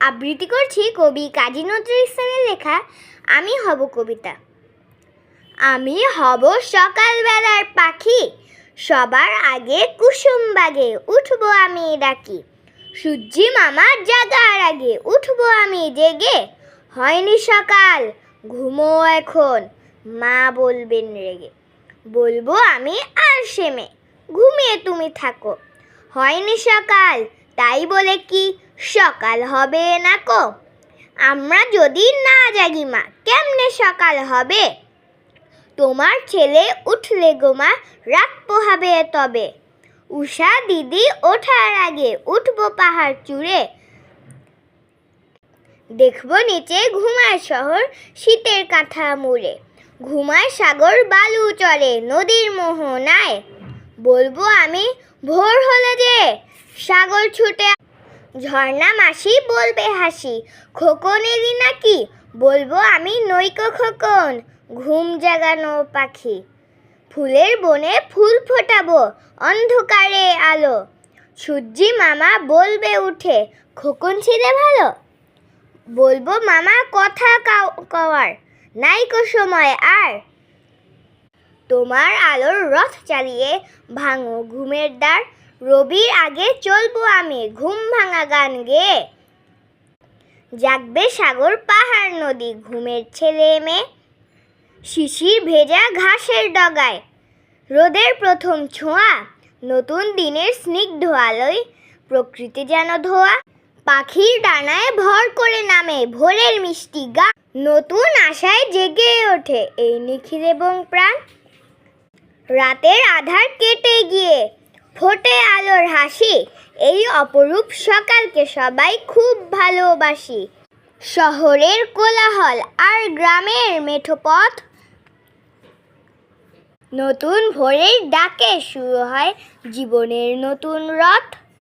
আবৃত্তি করছি কবি কাজী নজরুল ইসলামের লেখা আমি হব কবিতা। আমি হব সকালবেলার পাখি, সবার আগে কুসুম বাগে উঠবো আমি ডাকি। সূর্যি মামা জাগার আগে উঠবো আমি জেগে। হয়নি সকাল, ঘুমো এখন, মা বলবেন রেগে। বলবো আমি আর সেমে, ঘুমিয়ে তুমি থাকো। হয়নি সকাল, তাই বলে কি সকাল হবে না কো? আমরা যদি না জাগি মা, কেমনে সকাল হবে? তোমার ছেলে উঠলে গো মা, রাত পোহাবে তবে। উষা দিদি ওঠার আগে উঠবো পাহাড় চূড়ে। দেখবো নিচে ঘুমায় শহর শীতের কাঁথা মুড়ে। ঘুমায় সাগর বালু চরে নদীর মোহনায়। বলবো আমি ভোর হলে যে সাগর ছুটে। ঝর্ণা মাসি বলবে হাসি, খোকন এলি নাকি? বলবো আমি নইকো খোকন, ঘুম জাগানো পাখি। ফুলের বনে ফুল ফোটাবো অন্ধকারে আলো। সূর্যি মামা বলবে উঠে, খোকন ছিলে ভালো। বলবো মামা কথা কওয়ার নাইকো সময় আর। তোমার আলোর রথ চালিয়ে ভাঙো ঘুমের দ্বার। রবির আগে চলবো আমি ঘুম ভাঙা গান গেয়ে। জাগবে সাগর পাহাড় নদী ঘুমের ছেলে মেয়ে। শিশির ভেজা ঘাসের ডগায় রোদের প্রথম ছোঁয়া। নতুন দিনের স্নিগ্ধ আলোয় প্রকৃতি যেন ধোয়া। পাখির ডানায় ভর করে নামে ভোরের মিষ্টি গান। নতুন আশায় জেগে ওঠে এই নিখিল এবং প্রাণ। রাতের আধার কেটে গিয়ে ফোটে আলোর হাসি। এই অপরূপ সকালকে সবাই খুব ভালোবাসি। শহরের কোলাহল আর গ্রামের মেঠো পথ, নতুন ভোরের ডাকে শুরু হয় জীবনের নতুন রথ।